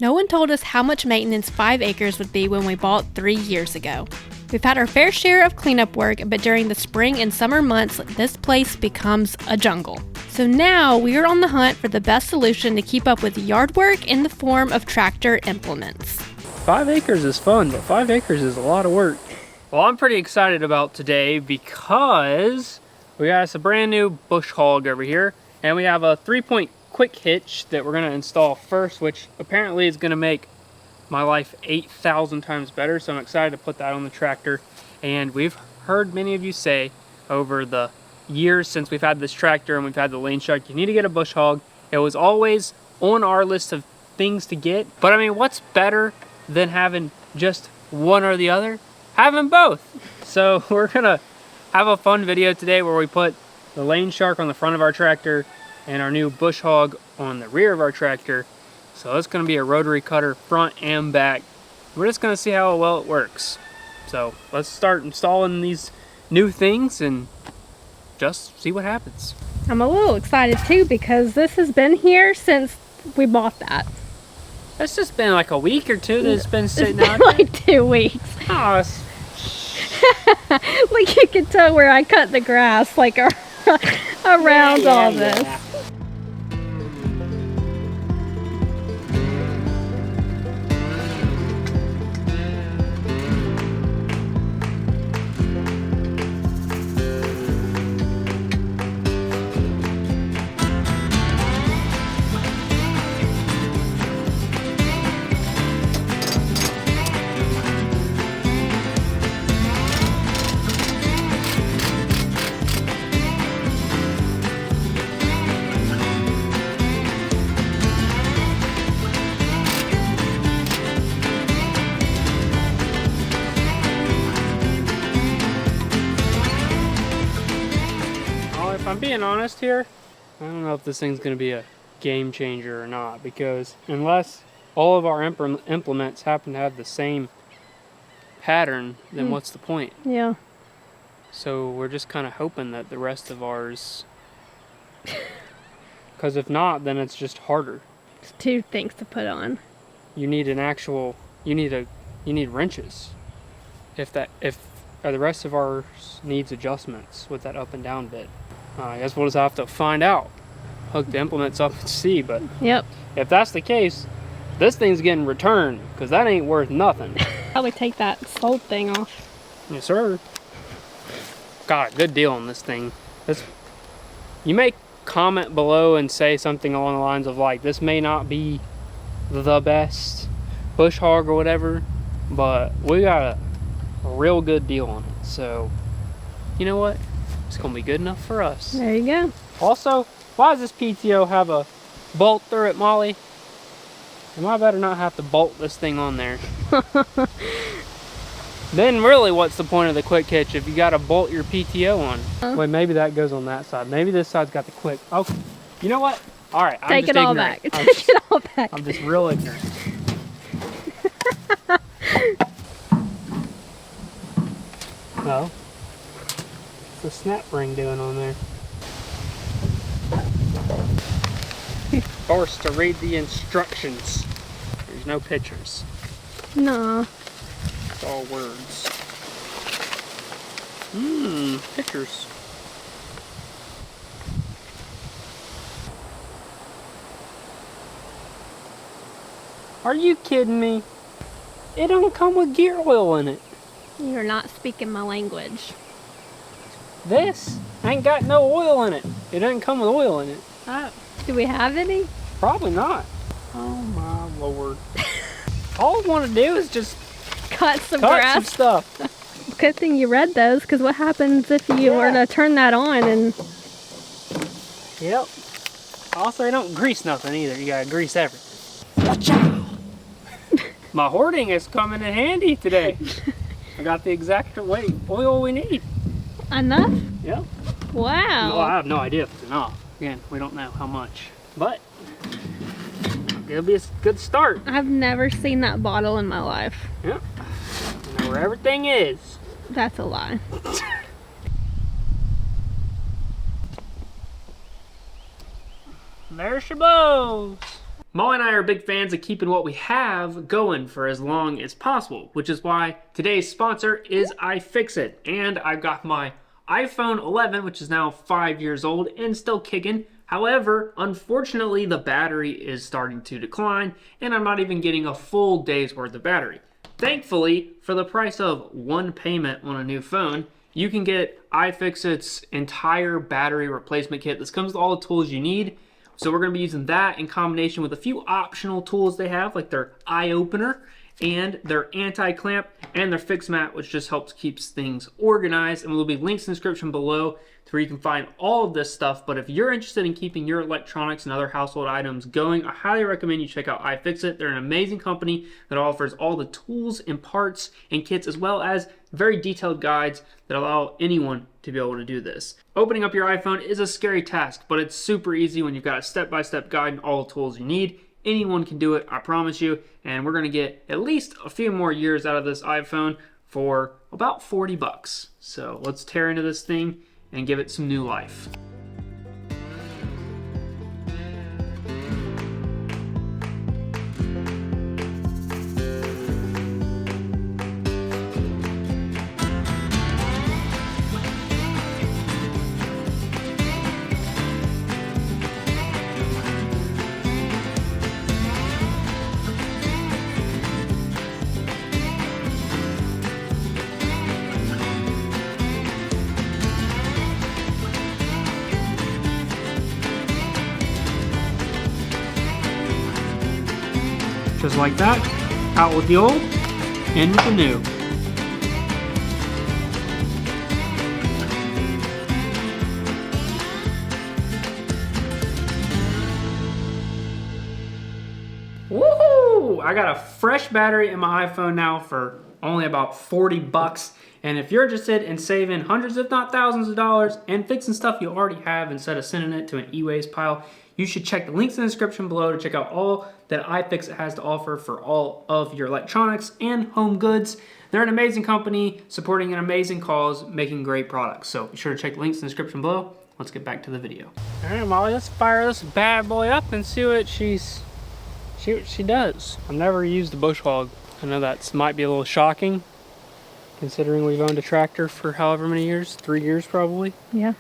No one told us how much maintenance 5 acres would be when we bought 3 years ago. We've had our fair share of cleanup work, but during the spring and summer months, this place becomes a jungle. So now we are on the hunt for the best solution to keep up with yard work in the form of tractor implements. 5 acres is fun, but 5 acres is a lot of work. Well, I'm pretty excited about today because we got us a brand new bush hog over here, and we have a 3-point quick hitch that we're going to install first, which apparently is going to make my life 8,000 times better. So I'm excited to put that on the tractor. And we've heard many of you say over the years since we've had this tractor and we've had the lane shark, you need to get a bush hog. It was always on our list of things to get, but I mean, what's better than having just one or the other? Having both. So we're gonna have a fun video today where we put the lane shark on the front of our tractor and our new bush hog on the rear of our tractor. So it's gonna be a rotary cutter front and back. We're just gonna see how well it works. So let's start installing these new things and just see what happens. I'm a little excited too because this has been here since we bought that. It's just been like a week or two that it's been sitting out there. Like 2 weeks. Oh, like you can tell where I cut the grass like around all this. Yeah. If I'm being honest here, I don't know if this thing's going to be a game changer or not, because unless all of our implements happen to have the same pattern, then what's the point? Yeah. So we're just kind of hoping that the rest of ours, because if not, then it's just harder. It's 2 things to put on. You need an actual, you need wrenches. If the rest of ours needs adjustments with that up and down bit. I guess we'll just have to find out. Hook the implements up and see, but yep. If that's the case, this thing's getting returned, because that ain't worth nothing. Probably take that sold thing off. Yes, sir. Got a good deal on this thing. You may comment below and say something along the lines of like, this may not be the best bush hog or whatever, but we got a real good deal on it. So, you know what? It's gonna be good enough for us. There you go. Also, why does this PTO have a bolt through it, Molly? And I better not have to bolt this thing on there. Then really, what's the point of the quick hitch if you gotta bolt your PTO on? Wait, maybe that goes on that side. Maybe this side's got the quick. Oh, you know what? All right, take it all back. Take it all back. I'm just real ignorant. No. The snap ring doing on there? Forced to read the instructions. There's no pictures. No. It's all words. Pictures. Are you kidding me? It don't come with gear oil in it. You're not speaking my language. This ain't got no oil in it. It doesn't come with oil in it. Oh. Do we have any? Probably not. Oh my lord. All I want to do is just cut some grass. Some stuff. Good thing you read those, because what happens if you were to turn that on and... Yep. Also, don't grease nothing either. You gotta grease everything. Watch out! My hoarding is coming in handy today. I got the exact weight oil we need. Enough? Yep. Wow. Well, I have no idea if it's enough. Again, we don't know how much, but it'll be a good start. I've never seen that bottle in my life. Yep. I know where everything is. That's a lie. There she blows. Molly and I are big fans of keeping what we have going for as long as possible, which is why today's sponsor is iFixit. And I've got my iPhone 11, which is now 5 years old and still kicking. However, unfortunately, the battery is starting to decline, and I'm not even getting a full day's worth of battery. Thankfully, for the price of one payment on a new phone, you can get iFixit's entire battery replacement kit. This comes with all the tools you need. So we're going to be using that in combination with a few optional tools they have, like their eye opener and their anti-clamp and their fix mat, which just helps keeps things organized. And there'll be links in the description below to where you can find all of this stuff. But if you're interested in keeping your electronics and other household items going, I highly recommend you check out iFixit. They're an amazing company that offers all the tools and parts and kits, as well as very detailed guides that allow anyone to be able to do this. Opening up your iPhone is a scary task, but it's super easy when you've got a step-by-step guide and all the tools you need. Anyone can do it, I promise you, and we're gonna get at least a few more years out of this iPhone for about 40 bucks. So let's tear into this thing and give it some new life. Just like that, out with the old, in with the new. Woohoo! I got a fresh battery in my iPhone now for only about 40 bucks. And if you're interested in saving hundreds, if not thousands of dollars and fixing stuff you already have instead of sending it to an e-waste pile, you should check the links in the description below to check out all that iFixit has to offer for all of your electronics and home goods. They're an amazing company supporting an amazing cause, making great products. So be sure to check the links in the description below. Let's get back to the video. All right, Molly, let's fire this bad boy up and see what she does. I've never used a bush hog. I know that might be a little shocking, considering we've owned a tractor for however many years, 3 years probably. Yeah.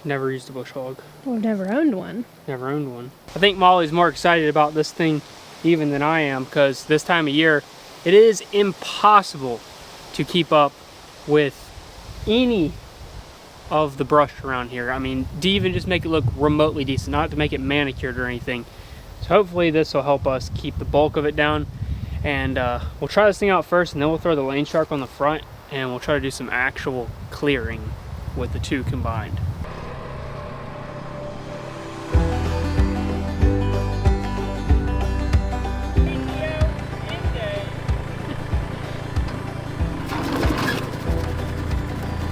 Never used a bush hog. Well, never owned one. Never owned one. I think Molly's more excited about this thing even than I am, because this time of year, it is impossible to keep up with any of the brush around here. I mean, to even just make it look remotely decent, not to make it manicured or anything. So hopefully this will help us keep the bulk of it down. And we'll try this thing out first, and then we'll throw the lane shark on the front, and we'll try to do some actual clearing with the two combined.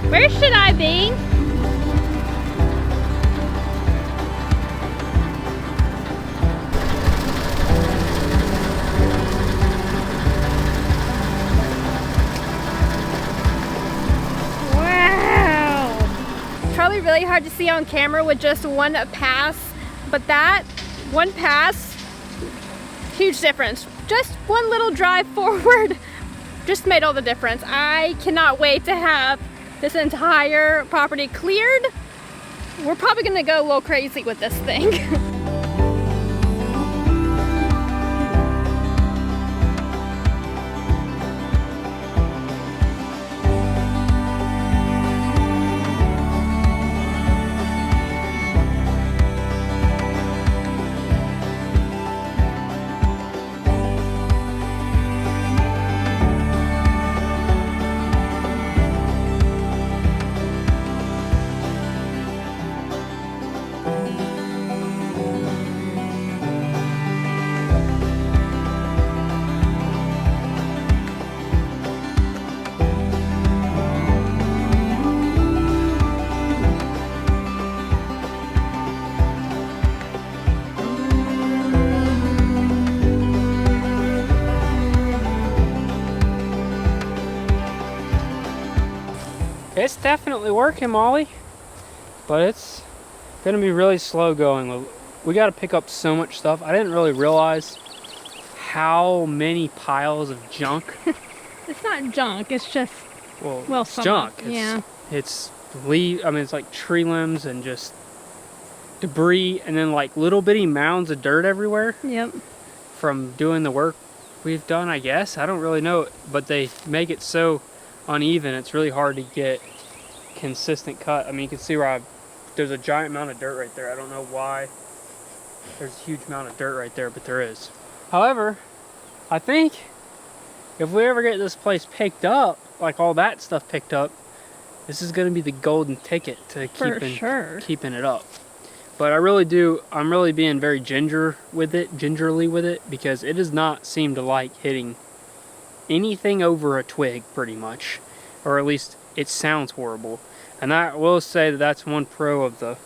Where should I be? Wow! Probably really hard to see on camera with just one pass, but that one pass, huge difference. Just one little drive forward just made all the difference. I cannot wait to have this entire property cleared. We're probably gonna go a little crazy with this thing. It's definitely working, Molly, but it's gonna be really slow going we got to pick up so much stuff. I didn't really realize how many piles of junk. It's not junk, it's just, well, it's junk. Yeah. It's it's like tree limbs and just debris, and then like little bitty mounds of dirt everywhere. Yep. From doing the work we've done, I guess. I don't really know, but they make it so uneven, it's really hard to get consistent cut. I mean, you can see where there's a giant amount of dirt right there. I don't know why there's a huge amount of dirt right there, but there is. However, I think if we ever get this place picked up, like all that stuff picked up, this is going to be the golden ticket to keeping it up. But I'm really being very gingerly with it, because it does not seem to like hitting anything over a twig, pretty much. Or at least it sounds horrible. And I will say that that's one pro of the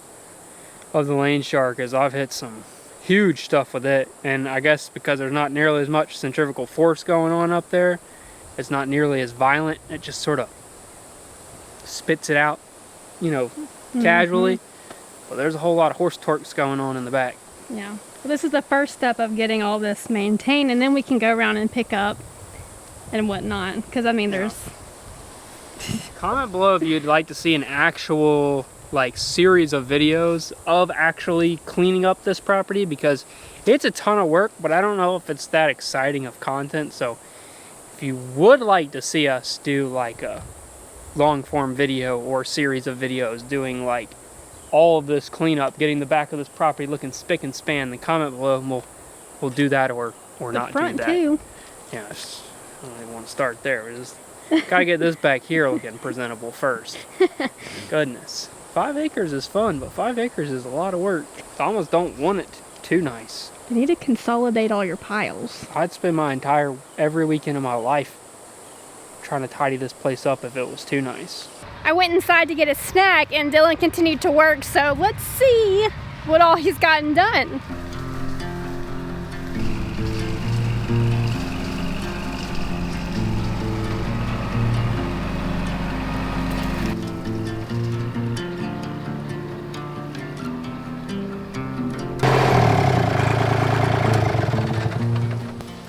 Lane Shark, is I've hit some huge stuff with it. And I guess because there's not nearly as much centrifugal force going on up there, it's not nearly as violent. It just sort of spits it out, casually. Well, there's a whole lot of horse torques going on in the back. Yeah. Well, this is the first step of getting all this maintained, and then we can go around and pick up and whatnot. Because, I mean, there's... Comment below if you'd like to see an actual, series of videos of actually cleaning up this property, because it's a ton of work, but I don't know if it's that exciting of content. So, if you would like to see us do, a long-form video or series of videos doing, all of this cleanup, getting the back of this property looking spick and span, then comment below and we'll do that or not do that. The front too. Yeah, I don't even want to start there. We just gotta get this back here looking presentable first. Goodness. 5 acres is fun, but 5 acres is a lot of work. I almost don't want it too nice. You need to consolidate all your piles. I'd spend every weekend of my life trying to tidy this place up if it was too nice. I went inside to get a snack and Dylan continued to work, so let's see what all he's gotten done.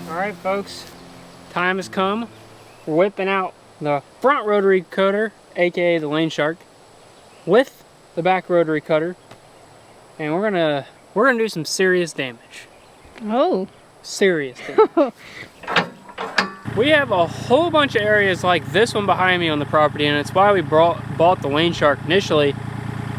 Alright folks, time has come. We're whipping out the front rotary cutter, aka the Lane Shark, with the back rotary cutter, and we're gonna do some serious damage. Oh, serious damage. We have a whole bunch of areas like this one behind me on the property, and it's why we bought the Lane Shark initially,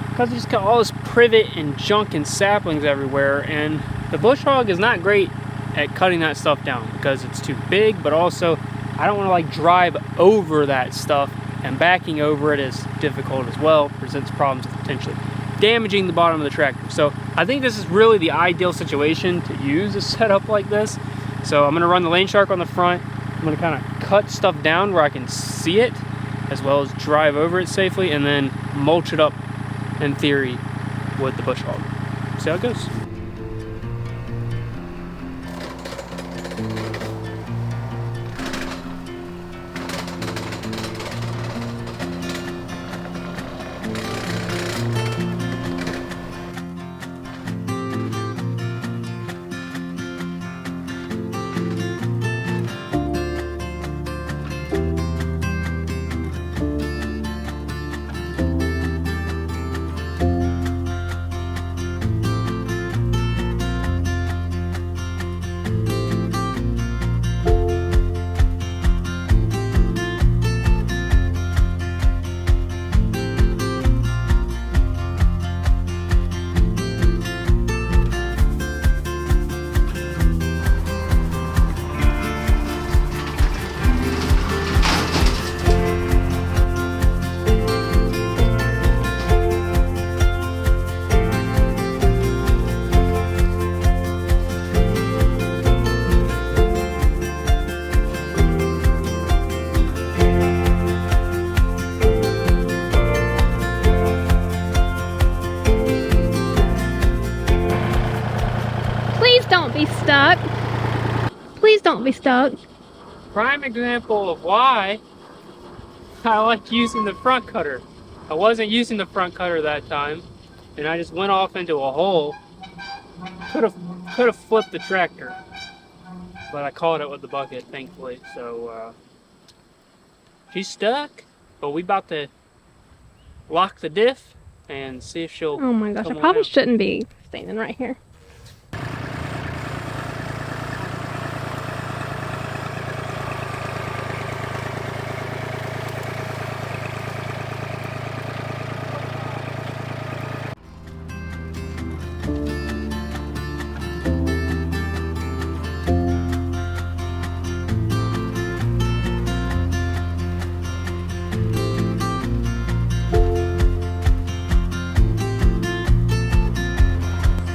because we just got all this privet and junk and saplings everywhere, and the bush hog is not great at cutting that stuff down because it's too big, but also I don't want to drive over that stuff, and backing over it is difficult as well, presents problems of potentially damaging the bottom of the tractor. So I think this is really the ideal situation to use a setup like this. So I'm going to run the Lane Shark on the front. I'm going to kind of cut stuff down where I can see it, as well as drive over it safely, and then mulch it up in theory with the bush hog. See how it goes. be stuck. Please don't be stuck. Prime example of why I like using the front cutter. I wasn't using the front cutter that time, and I just went off into a hole Could have flipped the tractor, but I caught it with the bucket, thankfully. So she's stuck, but we about to lock the diff and see if she'll. Oh my gosh, I probably shouldn't be standing right here.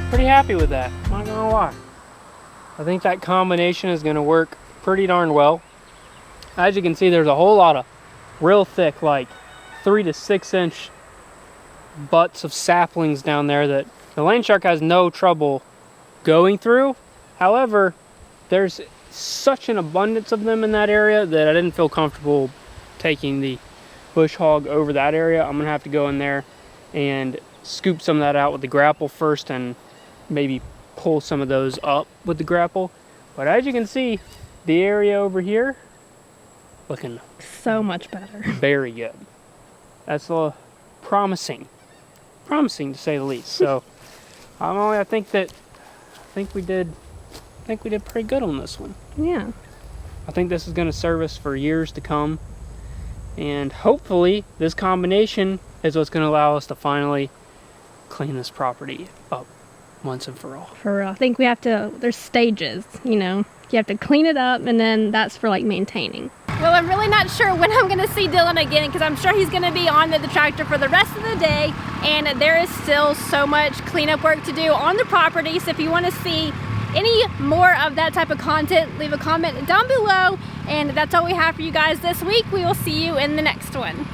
Pretty happy with that, not gonna lie. I think that combination is gonna work pretty darn well. As you can see, there's a whole lot of real thick, like 3 to 6 inch butts of saplings down there that the land shark has no trouble going through. However, there's such an abundance of them in that area that I didn't feel comfortable taking the bush hog over that area. I'm gonna have to go in there and scoop some of that out with the grapple first and maybe pull some of those up with the grapple. But as you can see, the area over here looking So much better. very good. That's promising to say the least. So I think we did pretty good on this one. Yeah. I think this is going to serve us for years to come, and hopefully this combination is what's going to allow us to finally clean this property up once and for all. For real. I think we have to, there's stages, you know. You have to clean it up, and then that's for like maintaining. Well, I'm really not sure when I'm gonna see Dylan again, because I'm sure he's gonna be on the tractor for the rest of the day, and there is still so much cleanup work to do on the property. So if you want to see any more of that type of content, leave a comment down below. And that's all we have for you guys this week. We will see you in the next one.